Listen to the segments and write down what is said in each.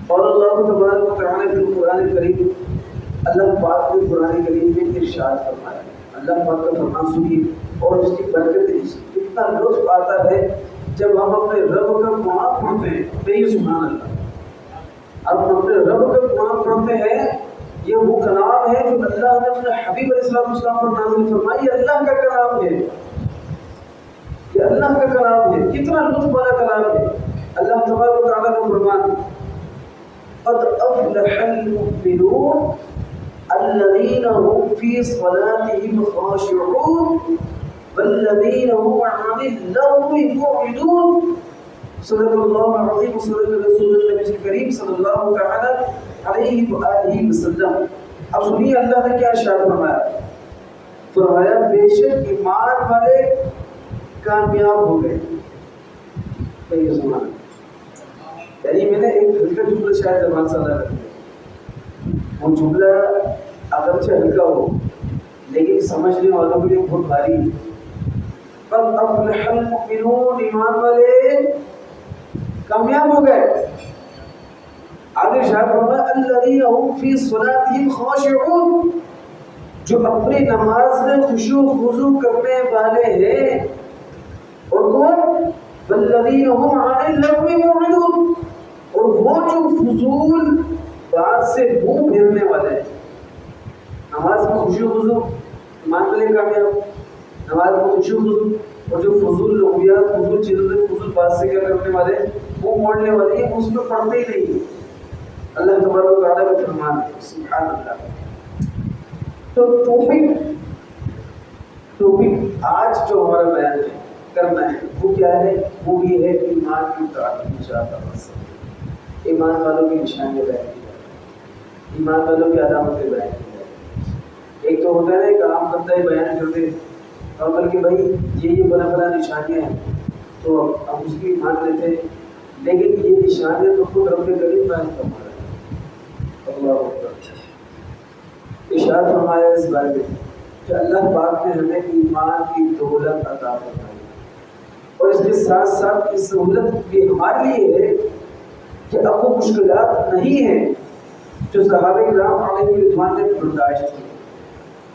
اور اللہ تبارک و تعالیٰ فی القرآن کریم، اللہ پاک نے قرآن کریم میں ارشاد فرمایا، اللہ پاک کا فرمان سنیے اور اس کی برکت اتنا لطف آتا ہے جب ہم اپنے رب کا قرآن پڑھتے ہیں۔ کہیے سبحان اللہ۔ اب ہم اپنے رب کا قرآن پڑھتے ہیں، یہ وہ کلام ہے جو اللہ نے اپنے حبیب علیہ السلام پر نازل فرمایا، یہ اللہ کا کلام ہے، یہ اللہ کا کلام ہے، کتنا لطف والا کلام ہے۔ اللہ تبارک و تعالیٰ کا فرمان، قد افلح المؤمنون الذين هم في صلاتهم خاشعون والذين هم عن اللغو معرضون۔ صدق اللہ العظیم وصدق رسول اللہ کریم صلی اللہ تعالی علیہ وآلہ وسلم۔ اب سنیے اللہ نے کیا ارشاد فرمایا، فرمایا بے شک ایمان والے کامیاب ہو گئے۔ کہیے سبحان اللہ۔ یعنی میں نے ایک ہلکا جملہ شاید زبان سے ادا کر دیا، وہ جملہ اگرچہ ہلکا ہو لیکن سمجھنے والوں کے لیے بہت بھاری ہے۔ قد افلح المؤمنون، ایمان والے کامیاب ہو گئے۔ آگے ارشاد فرمایا الذین هم فی صلاتهم خاشعون، جو اپنی نماز میں خشوع و خضوع کرنے والے ہیں۔ اور کون؟ والذین هم عن اللغو معرضون، اور وہ جو فضول بات سے منہ پھیرنے والے ہیں۔ نماز میں خشوع و خضوع، ایمان والے کامیاب، نماز میں خشوع و خضوع، اور جو فضول لغویات، فضول چیزوں سے، فضول بات سے کیا کرنے والے، وہ موڑنے والے ہیں، اس میں پڑھتے ہی نہیں۔ اللہ تبارک و تعالیٰ کا فرمان ہے، سبحان اللہ۔ تو ٹاپک آج جو ہمارا بیان ہے کرنا ہے وہ کیا ہے؟ وہ یہ ہے ایمان کی تعریف، ایمان والوں کی نشانیاں بیان کی جائیں، ایمان والوں کی علامتیں بیان کی جائیں۔ ایک تو ہوتا ہے ایک عام بندہ ہی بیان کرتے اور بلکہ بھائی یہ بنا بنا نشانیاں ہیں تو ہم اس کی مان لیتے ہیں، لیکن یہ نشانیاں تو خود رب کریم بیان فرما رہے ہیں۔ اللہ اکبر۔ ارشاد فرمایا اس بارے میں کہ اللہ پاک نے ہمیں ایمان کی دولت عطا فرمائی، اور اس کے ساتھ ساتھ اس سہولت بھی ہمارے لیے ہے کہ اب وہ مشکلات نہیں ہیں جو صحابہ کرام علیہ رضوان نے برداشت کی۔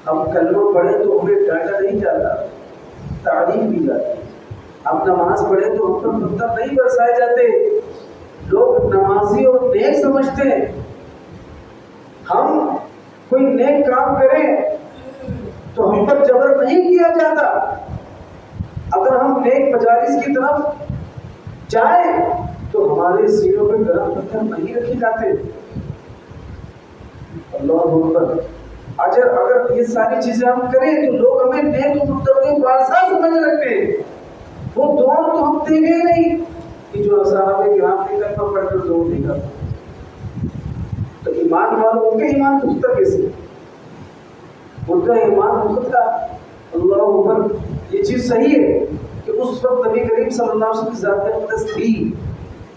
ہم کلمہ پڑھیں تو ہمیں ڈانٹا نہیں جاتا، تعریف بھی جاتی۔ ہم نماز پڑھیں تو ہم پر پتھر نہیں برسائے جاتے، لوگ نمازی اور نیک سمجھتے ہیں۔ ہم کوئی نیک کام کریں تو ہم پر جبر نہیں کیا جاتا۔ اگر ہم نیک مجالس کی طرف جائیں تو ہمارے سینوں پہ گرم پتھر نہیں رکھے جاتے۔ اللہ اکبر۔ اگر یہ ساری چیزیں ہم کریں تو لوگ ہمیں نیک و متقی بادشاہ سمجھنے لگتے ہیں۔ وہ دور تو ہم دیں گے نہیں کہ جو صحابہ کرام نے کلمہ پڑھ کر دور دے گا۔ تو ایمان والوں کے ایمان پختہ کیسے؟ ان کا ایمان پختہ۔ اللہ اکبر۔ یہ چیز صحیح ہے کہ اس وقت نبی کریم صلی اللہ علیہ وسلم کی ذات اقدس تھی،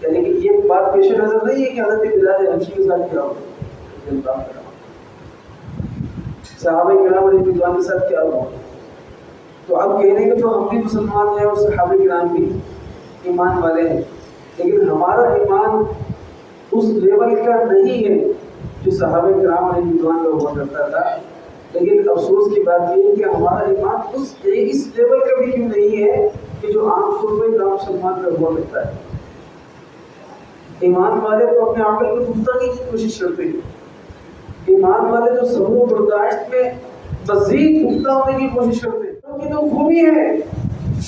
یعنی کہ یہ بات پیش نظر نہیں ہے کہ حضرت بلال حبشی کے ساتھ کیا ہوا، صحابہ کرام علیہ رضوان کے ساتھ کیا ہوا۔ تو اب کہنے کہ تو ہم بھی مسلمان ہیں اور صحابہ کرام بھی ایمان والے ہیں، لیکن ہمارا ایمان اس لیول کا نہیں ہے جو صحابہ کرام علیہ رضوان کا ہوا کرتا تھا۔ لیکن افسوس کی بات یہ ہے کہ ہمارا ایمان اس لیول کا بھی کیوں نہیں ہے کہ جو عام طور پہ عام مسلمان کا ہوا کرتا ہے۔ ایمان والے تو اپنے عمل کو پختگی کی کوشش کرتے ہیں، ایمان والے تو صبر و برداشت میں مزید پختہ ہونے کی کوشش کرتے ہیں۔ کیونکہ تو خوبی ہے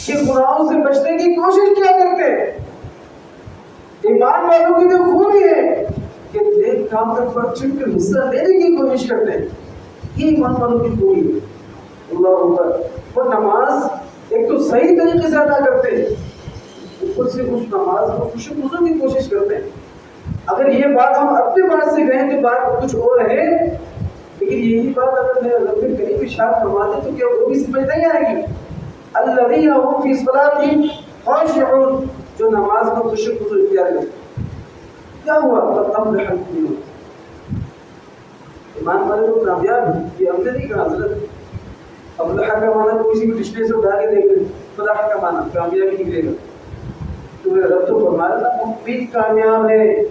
کہ گناہوں سے بچنے کی کوشش کیا کرتے ہیں۔ ایمان والوں کی تو خوبی ہے کہ نیک کام میں بڑھ چڑھ کر حصہ لینے کی کوشش کرتے ہیں، یہ ایمان والوں کی خوبی ہے۔ اللہ اکبر۔ وہ نماز ایک تو صحیح طریقے سے ادا کرتے ہیں، اوپر سے اس نماز کو خوشی خصوصی کی کوشش کرتے ہیں۔ اگر یہ بات ہم اپنے بات سے گئے تو بات کچھ اور ہے، لیکن یہی بات اگر میرے رب کریم ارشاد فرما دے تو کیا وہ بھی سمجھ نہیں آئے گی؟ الذین هم فی صلاتهم خاشعون، جو نماز میں خوشی خصوصی اختیار کرتے۔ کیا ہوا؟ قد افلح المؤمنون، ایمان والے تو کامیاب ہیں۔ یہ ہم نے نہیں کہا حضرت، افلح کا معنی تو کسی کو ڈکشنری سے اٹھا کے دیکھ لیں، فلاح کا معنی کامیابی نکلے گا۔ تو میرا رب تو فرما رہا تھا مؤمن کامیاب ہے،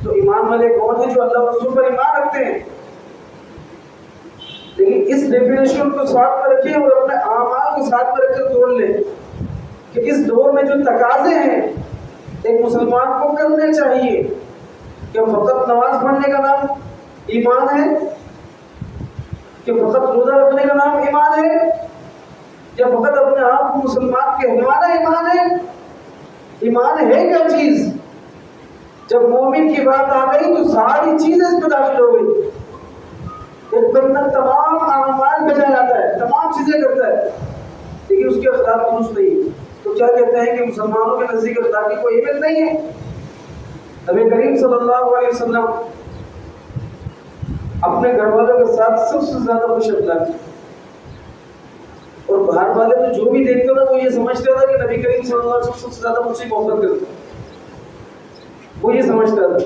تو ایمان والے کون ہیں؟ جو اللہ رسول پر ایمان رکھتے ہیں. لیکن اس ڈیفینیشن کو ساتھ میں رکھیں اور اپنے اعمال کو ساتھ میں رکھ کر توڑ لیں کہ اس دور میں جو تقاضے ہیں ایک مسلمان کو کرنے چاہیے. کہ فقط نماز پڑھنے کا نام ایمان ہے؟ کہ فقط روزہ رکھنے کا نام ایمان ہے؟ یا فقط اپنے آپ کو مسلمان کہلوانا ایمان ہے؟ ایمان ہے کیا چیز؟ جب مومن کی بات آ گئی تو ساری چیزیں اس میں داخل ہو گئی. ایک بندہ تمام اعمال بجا لاتا ہے، تمام چیزیں کرتا ہے، لیکن اس کے اخلاق درست نہیں. تو کیا کہتے ہیں کہ مسلمانوں کے نزدیک اخلاق کی کوئی اہمیت نہیں ہے؟ نبی کریم صلی اللہ علیہ وسلم اپنے گھر والوں کے ساتھ سب سے زیادہ خوش اخلاق تھے، اور باہر والے تو جو بھی دیکھتے تھا وہ یہ سمجھتا تھا کہ نبی کریم صلی اللہ علیہ وسلم سب سے زیادہ مجھ سے محبت کرتے ہیں. وہ یہ سمجھتا تھا.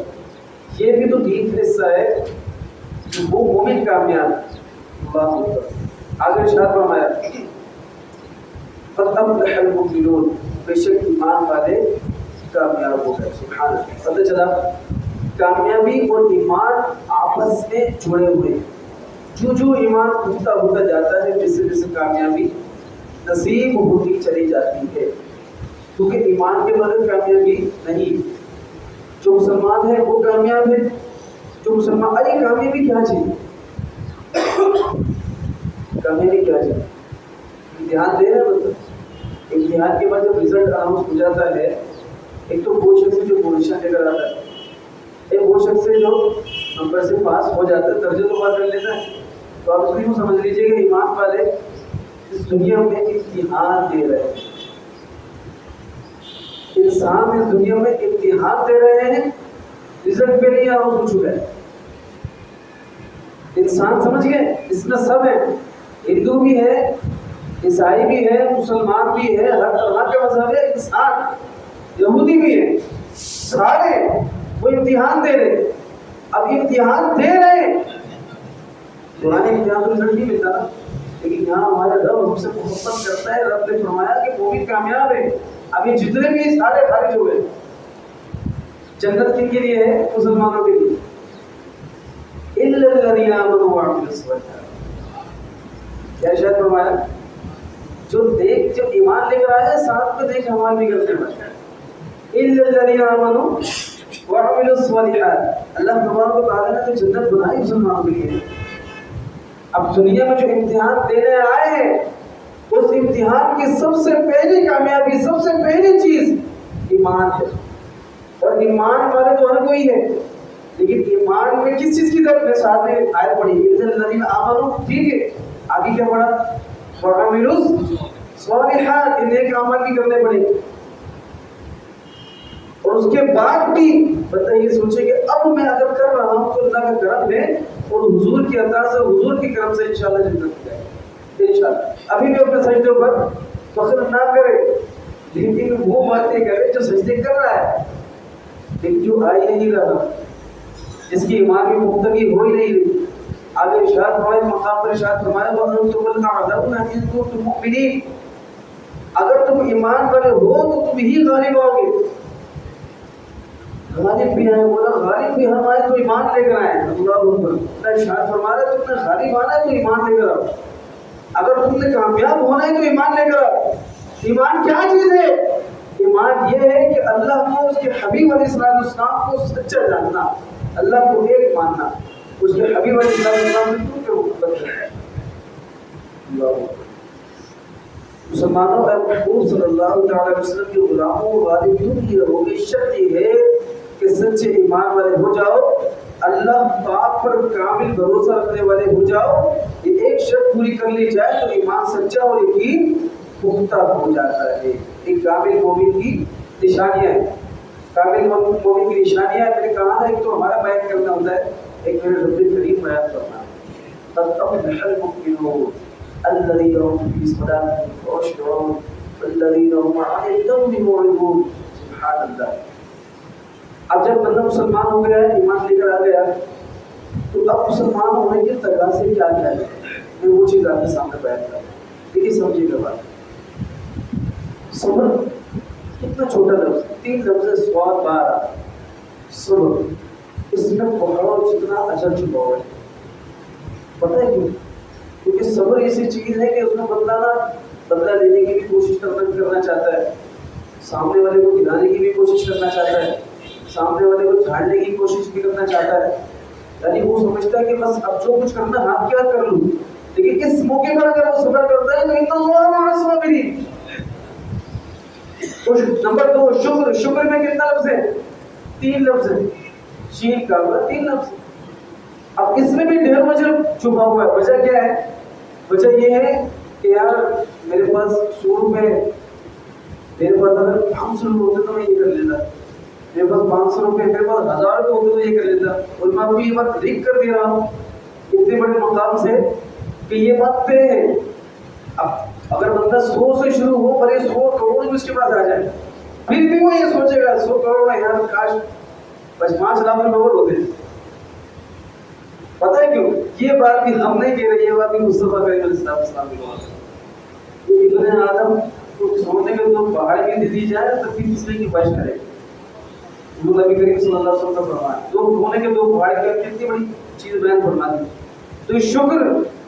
یہ بھی تو دین کا حصہ ہے کہ وہ مومن کامیاب اللہ اکبر. آگے ارشاد فرمایا قد افلح المؤمنون، بے شک ایمان والے کامیاب ہو گئے. سبحان اللہ. پتہ چلا کامیابی اور ایمان آپس میں جڑے ہوئے ہیں. جو ایمان پختہ ہوتا جاتا ہے جیسے جیسے کامیابی نصیب ہوتی چلی جاتی ہے، کیونکہ ایمان کے بغیر کامیابی نہیں. جو مسلمان ہے وہ کامیاب ہے. جو مسلمان ارے کامیابی کیا چاہیے؟ کامیابی کیا چاہیے؟ امتحان دے رہے ہیں. مطلب امتحان کے بعد جب رزلٹ اناؤنس ہو جاتا ہے، ایک تو وہ شخص جو پوزیشن لے کر آتا ہے، ایک وہ شخص جو نمبر سے پاس ہو جاتا ہے، درجے تو بات کر لیتا ہے. تو آپ اس کو یوں سمجھ لیجیے کہ ایمان والے اس دنیا میں امتحان دے رہے ہیں. انسان اس دنیا میں امتحان دے رہے ہیں، رزلٹ پہ نہیں آنا ہو چکا ہے. انسان سمجھ گئے؟ اس میں سب ہے، ہندو بھی ہے، عیسائی بھی ہے، مسلمان بھی ہے، ہر طرح کا مذہب ہے. انسان یہودی بھی ہے، سارے وہ امتحان دے رہے. اب امتحان دے رہے، قرآن امتحان تو رزلٹ نہیں ملتا نا، لیکن یہاں ہمارا رب ہم سے محبت کرتا ہے. رب نے فرمایا کہ وہ بھی کامیاب ہے. اب یہ جتنے بھی سارے خارج ہو گئے. جنت کن کے لیے ہے؟ مسلمانوں کے لیے. الا الذين امنوا وعملوا الصالحات. کیا شاید فرمایا جو ایمان لے کر آئے ساتھ میں دیکھ عمل بھی کرتے ہیں. الا الذين امنوا وعملوا الصالحات. اللہ تبارک و تعالی نے تو جنت بنائی مسلمانوں کے لیے. اب دنیا میں جو امتحان دینے آئے ہیں اس امتحان کی سب سے پہلی کامیابی، سب سے پہلی چیز ایمان ہے. اور ایمان والے تو ہر کوئی ہے، لیکن ایمان میں کس چیز کی طرف میں ساتھ میں آیت پڑھی الذین آمنوا. ٹھیک ہے، آگے کیا پڑھا؟ وعملوا الصالحات. نیک عمل بھی کرنے پڑے. اور اس کے بعد بھی بندہ یہ سوچے کہ اب میں اگر کر رہا ہوں تو اللہ کا کرم ہے اور حضور کی عطا سے، حضور کے کرم سے انشاءاللہ جنت مل جائے گی انشاءاللہ. ابھی بھی اپنے سجدے پر فخر نہ کرے، لیکن وہ باتیں کرے جو سجدے کر رہا ہے لیکن جو آ ہی نہیں رہا، جس کی ایمان کی مختگی ہو ہی نہیں رہی. آگے ارشاد فرمائے، مقام پر ارشاد فرمائے وَأَنْتُمُ الْأَعْلَوْنَ إِن كُنتُم مُؤْمِنِينَ. اگر تم ایمان والے ہو تو تم ہی غالب آؤ گے. غالب بھی آئے، بولا غالب بھی ہم آئے تو ایمان لے کر آئے. اللہ اکبر. ارشاد فرما رہے تم نے غالب آنا ہے تو ایمان لے کر آؤ. اگر تم نے کامیاب ہونا ہے تو ایمان لے کر آؤ. ایمان کیا چیز ہے؟ ایمان یہ ہے کہ اللہ کو، اس کے حبیب علیہ السلام کو سچا جاننا، اللہ کو ایک ماننا، اس کے حبیب علیہ السلام سے کیوں کہ محبت ہے. مسلمانوں اے محبوب صلی اللہ علیہ وسلم کے غلاموں غالب کیوں نہیں رہو گے؟ شرط یہ ہے کہ سچے ایمان والے ہو جاؤ، اللہ پاک پر کامل بھروسہ رکھنے والے ہو جاؤ. یہ ایک شرط پوری کر لی جائے تو ایمان سچا اور یقین پختہ ہو جاتا ہے. ایک کامل مومن کی نشانیاں ہیں، کامل مومن کی نشانیاں میں نے کہا تھا، ایک تو ہمارا بیان کرنا ہوتا ہے، ایک میرے رب کریم بیان کرنا. قد افلح المؤمنون الذين هم في صلاتهم خاشعون والذين هم عن اللغو معرضون. سبحان اللہ. اب جب بندہ مسلمان ہو گیا ہے، ایمان لے کر آ گیا، تو اب مسلمان ہونے کے تقاضے کیا کیا ہے؟ میں وہ چیز آپ کے سامنے بیان کرتا ہوں. دیکھیے سمجھیے گا بات. صبر کتنا چھوٹا لفظ، 3 لفظ سواد بارہ. صبر اس میں پہاڑوں جتنا اجر چھپا ہوا ہے. پتہ ہے کیوں؟ کیونکہ صبر ایسی چیز ہے کہ اس میں بندہ نا بدلہ لینے کی بھی کوشش کرنا چاہتا ہے، سامنے والے کو گرانے کی بھی کوشش کرنا چاہتا ہے، سامنے والے کو جھاڑنے کی کوشش بھی کرنا چاہتا ہے. یعنی وہ سمجھتا ہے کہ بس اب جو کچھ کرنا ہاتھ کیا کر لوں. لیکن اس موقع پر اگر وہ صبر کرتا ہے تو اتنا اللہ مع الصابرین. نمبر 2 شکر. شکر میں کتنا لفظ ہے؟ 3 لفظ ہے. شین کا 3 لفظ. اب اس میں بھی ڈھیر وجہ چھپا ہوا ہے. وجہ کیا ہے؟ وجہ یہ ہے کہ یار میرے پاس 100 روپے، میرے پاس اگر 500 روپے ہوتے تو میں یہ کر لیتا، میرے پاس 500 روپے، میرے پاس 1000 روپے ہوتے تو یہ کر لیتا. اور میں ابھی یہ بات لکھ کر دے رہا ہوں اتنے بڑے مقام سے کہ یہ بات طے ہے. اب اگر بندہ 100 سے شروع ہو پر یہ 100 کروڑ بھی اس کے پاس آ جائے، پھر بھی وہ یہ سوچے گا 100 کروڑ میں یار کاش بس 5 لاکھ روپے اور ہوتے. پتہ ہے کیوں؟ یہ بات بھی ہم نہیں کہہ رہے، یہ بات بھی مصطفیٰ کریم علیہ السلام کی بات ہے. ابن آدم کو سونے کے 2 پہاڑ بھی دے دی جائے تو پھر تیسرے کی خواہش کرے. نبی کریم صلی اللہ علیہ وسلم کا فرمان ہے 2 سونے کے 2 پہاڑ کی کتنی بڑی چیز بیان فرما دی. تو شکر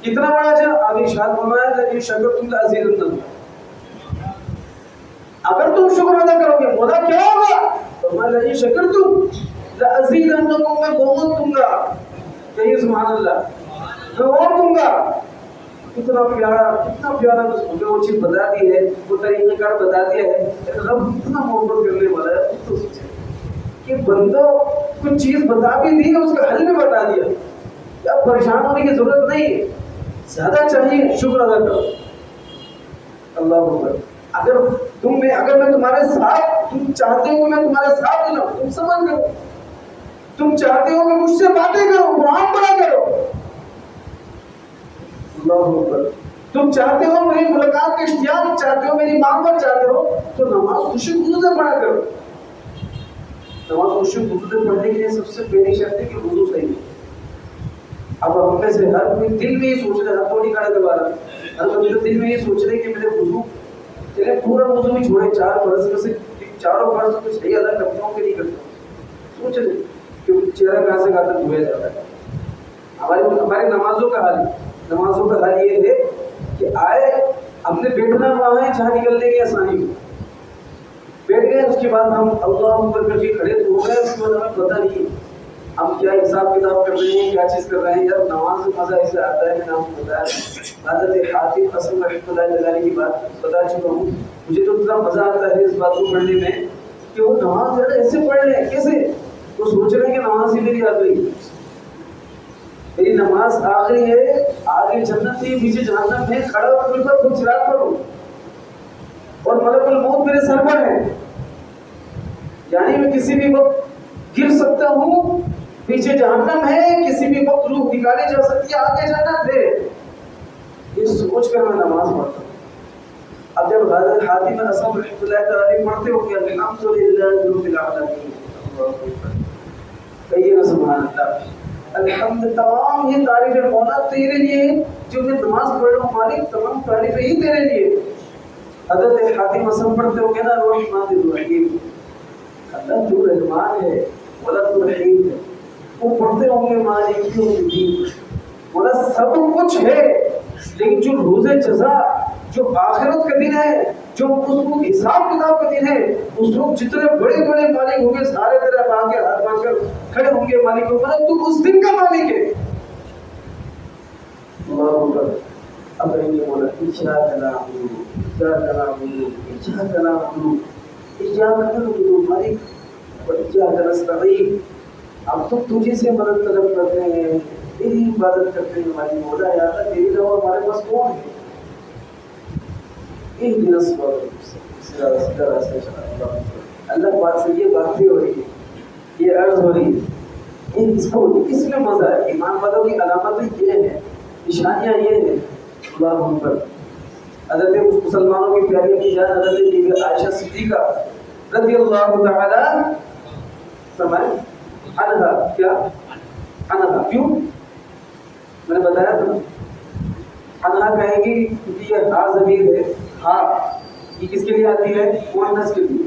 کتنا بڑا ہے؟ آگے ارشاد فرمایا کہ یہ شکر تم لازیدنکم، اگر تم شکر ادا کرو گے مولا کیا ہوگا؟ فرمایا یہ شکر تم لازیدنکم، میں بہت دوں گا. کہیے سبحان اللہ. میں اور دوں گا. کتنا پیارا ہمیں وہ چیز بتا دی ہے، وہ طریقہ کار بتا دیا ہے. رب اتنا محبت کرنے والا ہے تو سوچے کہ بندہ کچھ چیز بتا بھی دی ہے، اس کا حل بھی بتا دیا. اب پریشان ہونے کی ضرورت نہیں ہے، زیادہ چاہیے شکر ادا کرو. اللہ اکبر. اگر میں تمہارے ساتھ، تم چاہتے ہو کہ میں تمہارے ساتھ ہوں، تم سمجھ کرو. تم چاہتے ہو کہ مجھ سے باتیں کرو، قرآن پڑھا کرو. اللہ اکبر. تم چاہتے ہو میری ملاقات کا اشتیاق چاہتے ہو، میری محبت چاہتے ہو تو نماز خوشی خضو سے پڑھا کرو. نماز خوشی خضو سے پڑھنے کے لیے سب سے پہلی شرط ہے کہ وضو صحیح ہے. اب ہم میں سے ہر کوئی دل میں یہ سوچ رہا ہے، تو نہیں کھڑا دوبارہ، ہر کوئی دل میں یہ سوچ رہے کہ میرے وضو، چلے پورا وضو بھی چھوڑے، 4 فرض میں سے 4 فرض تو صحیح ادا کرتا ہوں کہ نہیں کرتا ہوں. سوچ رہے کہ چہرہ کہاں سے کہاں تک دھویا جاتا ہے. ہماری نمازوں کا حال یہ ہے کہ آئے ہم نے بیٹھنا وہاں ہے جہاں نکلنے کی آسانی ہو. بیٹھ گئے، اس کے بعد ہم اللہ اکبر کر کے کھڑے تو ہو گئے. اس کے بعد ہمیں پتہ نہیں ہم کیا حساب کتاب کر رہے ہیں، کیا چیز کر رہے ہیں. یار نماز سے مزہ ایسے آتا ہے کہ نام بتایا حضرت حاتم قسم رحمۃ اللہ تعالی کی بات بتا چکا ہوں. مجھے تو اتنا مزہ آتا ہے اس بات کو پڑھنے میں کہ وہ نماز ایسے پڑھ رہے ہیں. کیسے؟ وہ سوچ رہے ہیں کہ نماز ہی میری آ گئی، میری نماز آخری ہے، آگے جنت ہے، پیچھے جہنم ہے. کھڑا ہو کر خود چراغ کرو اور ملک الموت میرے سر پر ہے. یعنی میں کسی بھی وقت گر سکتا ہوں، پیچھے جہنم ہے، کسی بھی وقت روح نکالی جا سکتی ہے، آگے جنت ہے. یہ سوچ کر میں نماز پڑھتا ہوں. اب جب حضرت حاتم قسم رحمۃ اللہ تعالی پڑھتے ہو کہ الحمدللہ رب العالمین، کہیے سبحان اللہ. الحمد، تمام یہ تعریف مولا تیرے لیے جو میں نماز پڑھ رہا ہوں مالک، تمام تعریف ہی تیرے لیے. حضرت حاتم قسم پڑھتے ہو کہ نا الرحمن الرحیم، اللہ تو رحمان ہے، مولا تو رحیم ہے. وہ پڑھتے ہوں گے مالک یوم الدین، مولا سب کچھ ہے، لیکن جو روز جزا، جو آخرت کا دن ہے، جو اس وقت حساب کتاب کا دن ہے، اس وقت جتنے بڑے بڑے مالک ہوں گے سارے طرح آ کے ہاتھ باندھ کر کھڑے ہوں گے مالک کو، مطلب تو اس دن کا مالک ہے. اللہ اکبر. اب یہ مولا ایاک نعبد ایاک نعبد مالک و ایاک نستعین. اب تو تجھے سے مدد طلب کرتے ہیں، تیری عبادت کرتے ہیں مالک مولا. یا اللہ تیرے علاوہ ہمارے پاس کون ہے؟ اللہ پاک سے یہ باتیں ہو رہی ہے، یہ عرض ہو رہی ہے. اس میں مزہ ہے. ایمان والوں کی علامتیں یہ ہیں، نشانیاں یہ ہیں. اللہ اکبر. حضرت مسلمانوں کی پیاری کی جان حضرت بی بی عائشہ صدیقہ رضی اللہ تعالی فرمائے عنہا. کیا عنہا؟ کیوں میں نے بتایا تھا عنہا کہیں گی کیونکہ یہ ہا ضمیر ہے. ہاں یہ کس کے لیے آتی ہے؟ مؤنث کے لیے.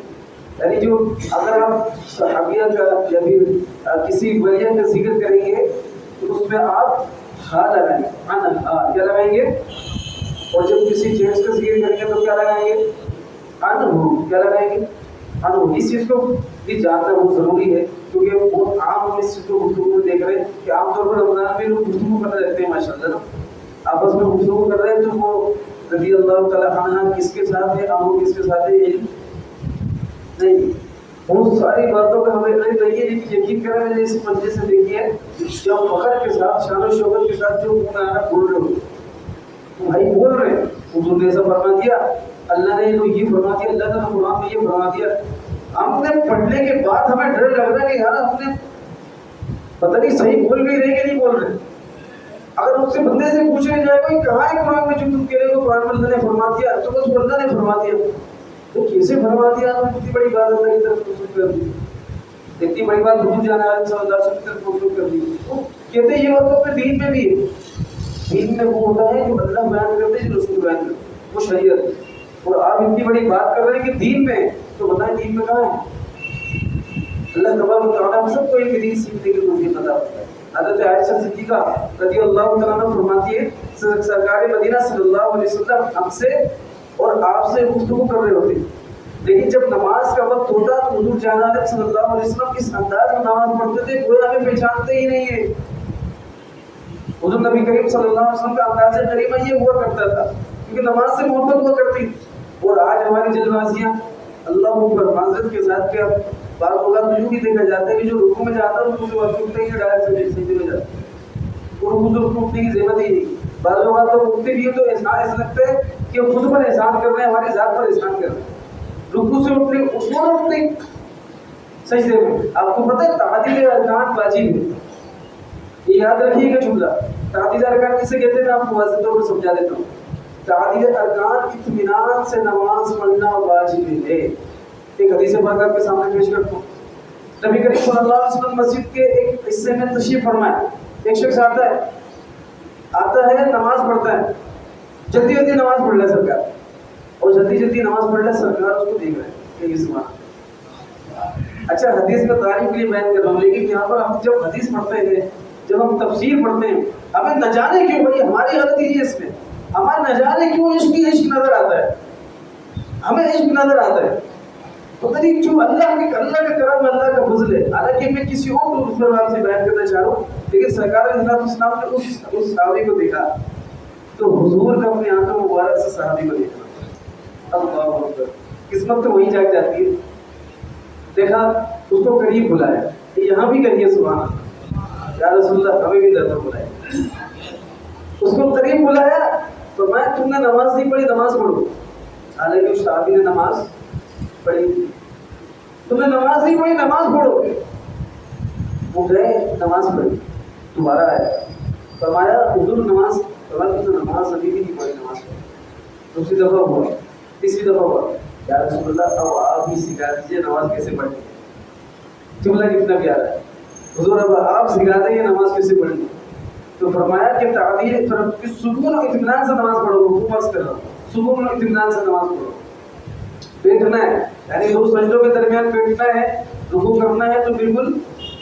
یعنی جو اگر آپ صحابیہ کا یا پھر کسی ولیہ کا ذکر کریں گے تو اس میں آپ ہا لگائیں گے، کیا لگائیں گے؟ اور جب کسی جینس کا ذکر کریں گے تو کیا لگائیں گے؟ انہو، کیا لگائیں گے؟ انہو۔ اس چیز کو بھی جاننا بہت ضروری ہے، کیونکہ بہت عام ہم اس چیز کو گفتگو میں دیکھ رہے ہیں کہ عام طور پر رمضان میں لوگ گفتگو کرتے رہتے ہیں ماشاء اللہ نا، آپس میں گفتگو کر رہے ہیں تو وہ رضی اللہ تعالیٰ عنہ کس کے ساتھ ہے، انہو کس کے ساتھ ہے، یہ نہیں، بہت ساری باتوں کا ہمیں علم نہیں ہے، لیکن یقین کریں میں نے اس مجلس سے دیکھی ہے جب فخر کے ساتھ شان و شوکت کے ساتھ جو منہ آنا بول رہے ہو، بھائی بول رہے ہیں حضور نے ایسا فرما دیا، اللہ نے تو یہ فرما دیا، اللہ نے قرآن میں یہ فرما دیا، ہم نے پڑھنے کے بعد ہمیں ڈر لگ رہا ہے کہ یار ہم نے پتہ نہیں صحیح بول بھی رہے کہ نہیں بول رہے۔ اگر اس سے بندے سے پوچھنے جائے کوئی کہاں ہے قرآن میں جو تم کہہ رہے ہو قرآن میں اللہ نے فرما دیا، تو بس بندہ نے فرما دیا، تو کیسے فرما دیا؟ تو اتنی بڑی بات اللہ کی طرف منسوخ کر دی، اتنی بڑی بات حضور جانا علیہ صلی اللہ علیہ وسلم کی طرف منسوخ کر دی۔ تو کہتے ہیں یہ بات تو اپنے دین میں بھی ہے، دین میں وہ ہوتا ہے جو اللہ بیان کرتے ہیں، جو رسول بیان کرتے ہیں، وہ شریعت، اور آپ اتنی بڑی بات کر رہے ہیں کہ دین میں، تو بتائیں دین میں کہاں ہے؟ اللہ تبارک و تعالیٰ ہم سب کو ایک دین سیکھنے کی توفیق عطا فرمائے۔ حضرت عائشہ صدیقہ رضی اللہ تعالیٰ عنہ فرماتی ہے سرکار مدینہ صلی اللہ علیہ وسلم ہم سے اور آپ سے گفتگو کر رہے ہوتے، لیکن جب نماز کا وقت ہوتا تو حضور جان عالم صلی اللہ علیہ وسلم اس انداز میں نماز پڑھتے تھے کوئی ہمیں پہچانتے ہی نہیں ہے۔ حضور نبی کریم صلی اللہ علیہ وسلم کا انداز کریمہ یہ ہوا کرتا تھا کیونکہ نماز سے محبت ہوا کرتی، اور آج ہماری جلد بازیاں اللہ پر معذرت کے ساتھ کیا بعض اوقات تو یوں بھی دیکھا جاتا ہے کہ جو رکوع میں جاتا ہے رکوع سے واپس اٹھتے ہی ڈائریکٹ سجدے میں جاتا ہے، اور رکوع سے اٹھنے کی ضرورت ہی نہیں۔ بعض اوقات تو اٹھتے بھی ہیں تو ایسا لگتا ہے کہ وہ خود پر احسان کر رہے ہیں، ہماری ذات پر احسان کر رہے ہیں۔ رکوع سے اٹھتے سجدے میں، آپ کو پتہ ہے تعدیل ارکان واجب ہے، یہ یاد رکھیے گا جملہ، تعدیل ارکان کسے کہتے ہیں میں آپ کو واضح طور پر سمجھا دیتا ہوں۔ تعدیل ارکان اطمینان سے نماز پڑھنا واجب ہے۔ ایک حدیث پاک آپ کے سامنے پیش کرتا ہوں، نبی کریم صلی اللہ علیہ وسلم مسجد کے ایک حصے میں تشریف فرمائے، ایک شخص آتا ہے نماز پڑھتا ہے، جلدی جلدی نماز پڑھ لے سرکار، اور جلدی جلدی نماز پڑھ لے سرکار اس کو دیکھ رہے ہیں کہ یہ سمانا۔ اچھا حدیث میں تعریف کے لیے بیان کر رہا ہوں، لیکن یہاں پر ہم جب حدیث پڑھتے ہیں، جب ہم تفسیر پڑھتے ہیں، ہمیں نہ جانے کیوں بھائی ہماری غلطی ہے اس میں، ہمیں نہ جانے کیوں عشق نظر آتا ہے، ہمیں عشق نظر آتا ہے، پتہ نہیں کیوں، اللہ کا کرم، اللہ کا فضل ہے۔ حالانکہ میں کسی اور کو اس پر آپ سے بیان کرنا چاہ رہا ہوں، لیکن سرکار علیہ السلام نے اس صحابی کو دیکھا تو حضور کا اپنی آنکھوں مبارک سے صحابی کو دیکھا، اللہ اکبر، قسمت تو وہیں جاگ جاتی ہے۔ دیکھا اس کو قریب بلایا، یہاں بھی کہیے سبحان اللہ، یا رسول اللہ ہمیں بھی درد بلایا، اس کو قریب بلایا، فرمایا تم نے نماز نہیں پڑھی، نماز پڑھو۔ حالانکہ اس صحابی نے نماز پڑھی، تم نے نماز نہیں پڑھی، نماز پڑھو۔ وہ گئے نماز پڑھی، دوبارہ آیا، فرمایا حضور نماز، فرمایا تم نے نماز ابھی بھی نہیں پڑھی، نماز پڑھی۔ دوسری دفعہ ہوا، تیسری دفعہ ہوا، یا رسول اللہ اب آپ ہی سکھا دیجیے نماز کیسے پڑھنی ہے۔ جملہ کتنا پیارا ہے، حضور اب آپ سکھا دیں نماز کیسے پڑھنی ہے۔ تو فرمایا کہ تعبیر سکون اور اطمینان سے نماز پڑھو، وہ فرض کر رہا ہوں، سکون اور اطمینان سے نماز پڑھو۔ بیٹھنا ہے یعنی دو سجدوں کے درمیان بیٹھنا ہے، رکوع کرنا ہے تو بالکل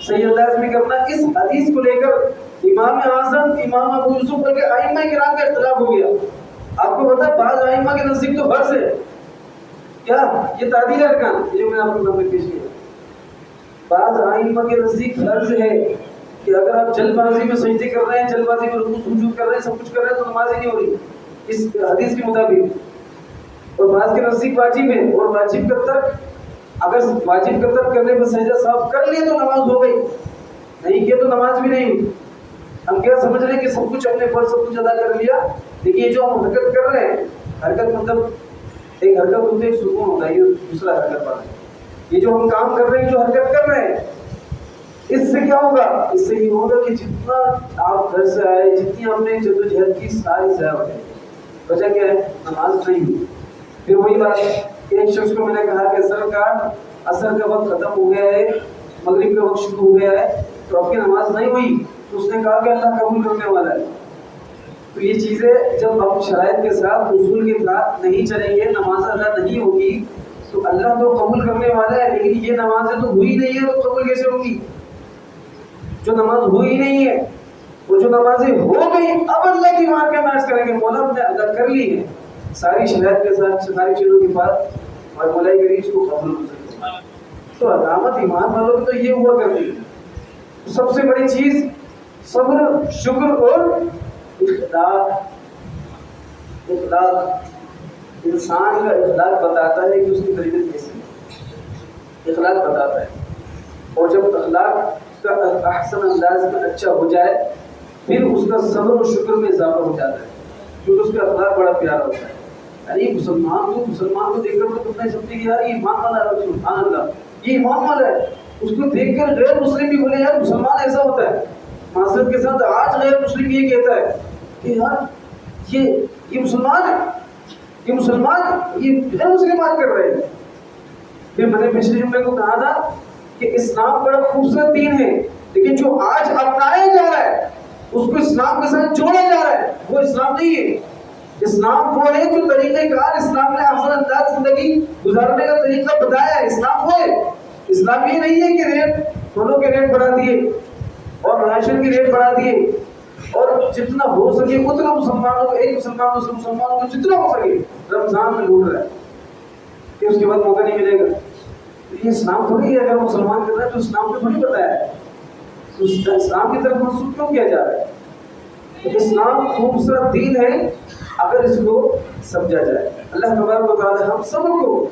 صحیح انداز میں کرنا۔ اس حدیث کو لے کر امام اعظم امام ابو یوسف بلکہ ائمہ کرام کا اختلاف ہو گیا۔ آپ کو پتہ ہے بعض ائمہ کے نزدیک تو فرض ہے، کیا یہ تعدیل ارکان جو میں آپ کو سامنے پیش کیا، بعض ائمہ کے نزدیک فرض ہے کہ اگر آپ جلد بازی میں سجدے کر رہے ہیں، جلد بازی میں رکوع سجود کر رہے ہیں، سب کچھ کر رہے ہیں تو نماز ہی نہیں ہو رہی اس حدیث کے مطابق۔ اور بعض کے نزدیک واجب ہے، اور واجب کا ترک، اگر واجب کا ترک کرنے پر سجدہ صاف کر لیا تو نماز ہو گئی، نہیں کیا تو نماز بھی نہیں ہوئی۔ ہم کیا سمجھ رہے ہیں کہ سب کچھ اپنے فرض سب کچھ ادا کر لیا، لیکن یہ جو ہم حرکت کر رہے ہیں، حرکت مطلب ایک حرکت ہوتی ہے، ایک سکون ہوتا ہے، یہ دوسرا حرکت پر ہے۔ یہ جو ہم کام کر رہے ہیں، جو حرکت کر رہے ہیں، اس سے کیا ہوگا؟ اس سے یہ ہوگا کہ جتنا آپ گھر سے آئے، جتنی ہم نے جدوجہد کی، ساری ضائع ہو گئی۔ وجہ کیا ہے؟ نماز نہیں ہوئی۔ پھر وہی بات ہے، ایک شخص کو میں نے کہا کہ عصر کا وقت ختم ہو گیا ہے، مغرب کا وقت شروع ہو گیا ہے، تو آپ کی نماز نہیں ہوئی، تو اس نے کہا کہ اللہ قبول کرنے والا ہے۔ تو یہ چیزیں جب ہم شرائط کے ساتھ، اصول کے ساتھ نہیں چلیں گے، نماز ادا نہیں ہوگی، تو اللہ تو قبول کرنے والا ہے، لیکن یہ نمازیں تو ہوئی نہیں ہے تو قبول کیسے ہوگی؟ جو نماز ہوئی نہیں ہے، وہ جو نمازیں ہو گئی اب اللہ کی مان کے ناز کریں گے، مولا ہم نے ادا کر لی ہے ساری شرائط کے ساتھ، ساری چیزوں کے بعد، اور مولا کریم اس کو قبول کر سکتے ہیں۔ تو علامت ایمان والوں کی تو یہ ہوا کرتی ہے، سب سے بڑی چیز صبر، شکر اور اخلاق۔ انسان کا اخلاق بتاتا ہے کہ اس کی طبیعت کیسی ہے، اخلاق بتاتا ہے، اور جب اخلاق اس کا احسن انداز میں اچھا ہو جائے پھر اس کا صبر و شکر میں اضافہ ہو جاتا ہے، کیونکہ اس کا اخلاق بڑا پیارا ہوتا ہے۔ یعنی مسلمان کو دیکھ کر تو تم نے سمجھے کہ یار یہ ایمان والا ہے، سبحان اللہ یہ ایمان والا ہے، اس کو دیکھ کر غیر مسلم بھی بولے یار مسلمان ایسا ہوتا ہے۔ معذرت کے ساتھ آج غیر مسلم یہ کہتا ہے کہ یار یہ مسلمان ہے، یہ مسلمان یہ غیر مسلمان کر رہے ہیں۔ پھر میں نے پچھلے جمعے کو کہا تھا کہ اسلام بڑا خوبصورت دین ہے، لیکن جو آج اپنایا جا رہا ہے اس کو اسلام کے ساتھ جوڑا جا رہا ہے وہ اسلام نہیں ہے۔ اسلام وہ ہے جو طریقہ کار اسلام نے احسن انداز زندگی گزارنے کا طریقہ بتایا ہے، اسلام وہ ہے۔ اسلام یہ نہیں ہے کہ ریٹ دونوں کے ریٹ بڑھا دیے اور راشن کے ریٹ بڑھا دیے، اور جتنا ہو سکے اتنا مسلمانوں کو، ایک مسلمان دوسرے مسلمانوں کو جتنا ہو سکے رمضان میں لوٹ رہا ہے کہ اس کے بعد موقع نہیں ملے گا۔ یہ اسلام تھوڑی ہے، اگر مسلمان کر رہا ہے تو اسلام کو تھوڑی بتایا ہے، تو اسلام کی طرف منسوخ کیوں کیا جا رہا ہے؟ تو اسلام خوبصورت دین ہے اگر اس کو سمجھا جائے۔ اللہ تبارک و تعالی ہم سب کو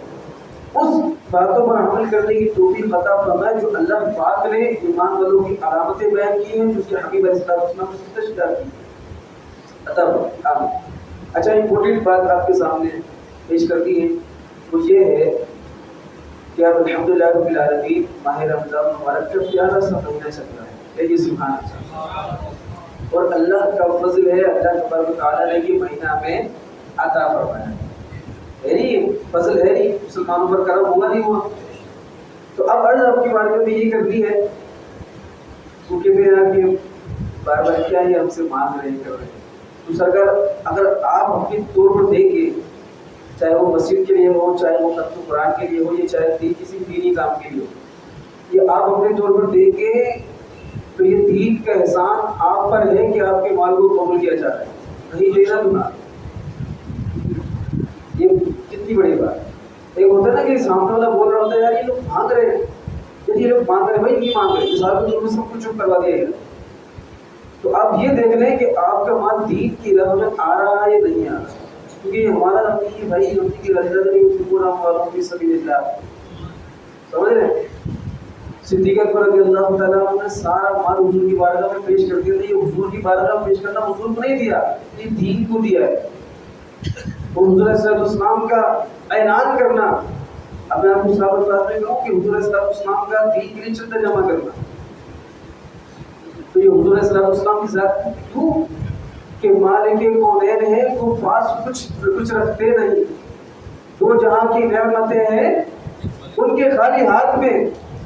اس باتوں پر عمل کرنے کی توفیق عطا فرمائے جو اللہ پاک نے ایمان والوں کی علامتیں بیان کی ہیں، جو اس کے حبیب علیہ السلام نے تشریح کی عطا فرمائے۔ اچھا امپورٹنٹ بات آپ کے سامنے پیش کر دی ہے، وہ یہ ہے کہ اب الحمدللہ رب العالمین ماہ رمضان مبارک کا پیارا سا مہینہ چل رہا ہے، یہ سبحان اللہ، اور اللہ کا فضل ہے، اللہ تبارک و تعالیٰ نے یہ مہینہ ہمیں عطا فرمایا ہے نہیں، فضل ہے نہیں، مسلمانوں پر کرم ہوا نہیں ہوا۔ تو اب عرض آپ کی بارگاہ میں یہ کرنی ہے، کیونکہ میرا کہ بار بار کیا یہ ہم سے مانگ رہے کر رہے ہیں، تو سرکار اگر آپ اپنی طور پر دیکھیں، چاہے وہ مسجد کے لیے ہو، چاہے وہ ختم قرآن کے لیے ہو، یا چاہے کسی دینی کام کے لیے ہو، یہ آپ اپنے طور پر دیکھیں تو یہ دین کا احسان آپ پر ہے کہ آپ کے مال کو قبول کیا جا رہا ہے، نہیں دینا تو نہ، یہ کتنی بڑی بات ہے۔ ایک ہوتا ہے نا کہ سامنے والا بول رہا ہوتا ہے یار یہ لوگ مانگ رہے ہیں، یہ لوگ مانگ رہے ہیں، بھائی نہیں مانگ رہے، اس حال میں سب کچھ چپ کروا دیا گیا۔ تو آپ یہ دیکھ لیں کہ آپ کا مال دین کی راہ میں آ رہا ہے یا نہیں آ رہا، کیونکہ ہمارا اپنی بھائی اپنی کی رضا نہیں پورا والوں کی سبیل اللہ، سمجھ رہے ہیں؟ صدیق اکبر رضی اللہ تعالیٰ عنہ نے سارا مال حضور کی بارگاہ میں پیش کر دیا تھا۔ یہ حضور کی بارگاہ میں پیش کرنا حضور کو نہیں دیا، یہ دین کو دیا ہے، وہ حضور صلی اللہ علیہ وسلم کا اعلان کرنا۔ اب میں آپ کو صحابہ بات میں کہوں کہ حضور صلی اللہ علیہ وسلم کا دین کے لیے چندہ جمع کرنا، تو یہ حضور صلی اللہ علیہ وسلم کی ذات کیوں کہ مالک کونین ہے، وہ پاس کچھ رکھتے نہیں، دو جہاں کی نعمتیں ہیں ان کے خالی ہاتھ میں۔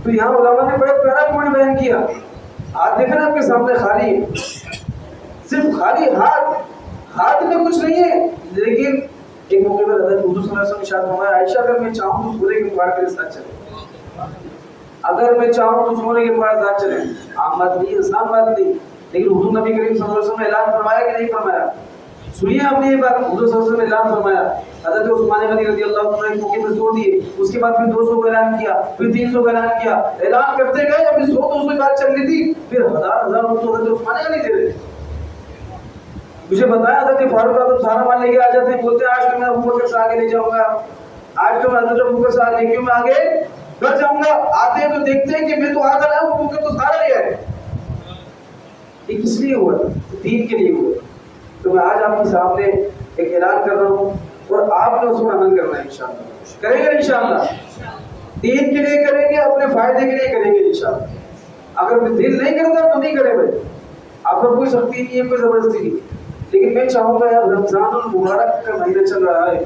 تو یہاں علماء نے بڑے پیارا پوائنٹ بیان کیا، ہاتھ دیکھنا آپ کے سامنے خالی ہے، صرف خالی ہاتھ میں کچھ نہیں ہے، لیکن ایک موقع پر حضرت حضور صلی اللہ علیہ وسلم نے ارشاد فرمایا عائشہ اگر میں چاہوں تو سورے کے پہاڑ میرے ساتھ چلے، اگر میں چاہوں تو سورے کے پہاڑ ساتھ چلے، عام بات نہیں، آسان بات نہیں، لیکن حضور نبی کریم صلی اللہ علیہ وسلم نے اعلان فرمایا کہ نہیں فرمایا؟ سنیے آپ نے یہ بات، حضور صلی اللہ علیہ وسلم نے اعلان فرمایا، حضرت عثمان غنی رضی اللہ عنہ نے موقع پہ 100 دیے، اس کے بعد پھر 200 کا اعلان کیا، پھر 300 کا اعلان کیا، اعلان کرتے گئے، ابھی 100-200 کی بات چل رہی تھی، پھر ہزار حضرت عثمان غنی دے رہے۔ مجھے بتایا حضرت فاروق اعظم سارا مال لے کے آ جاتے ہیں، بولتے ہیں آج تو میں ابو بکر سے آگے لے جاؤں گا، آج تو میں حضرت ابو بکر سے آگے کیوں میں آگے بڑھ جاؤں گا، آتے ہیں تو دیکھتے ہیں کہ میں تو آگے آیا ہوں، ابو بکر تو سارا لے آئے۔ یہ کس لیے ہوا؟ دین کے لیے ہوا۔ تو میں آج آپ کے سامنے ایک اعلان کر رہا ہوں اور آپ نے اس پر عمل کرنا ہے، انشاءاللہ کریں گے، انشاءاللہ دین کے لیے کریں گے، اپنے فائدے کے لیے کریں گے انشاءاللہ۔ اگر دل نہیں کرتا تو نہیں کرے بھائی، آپ پر کوئی سختی نہیں ہے، کوئی زبردستی نہیں، لیکن میں چاہوں گا یار رمضان المبارک کا مہینہ چل رہا ہے،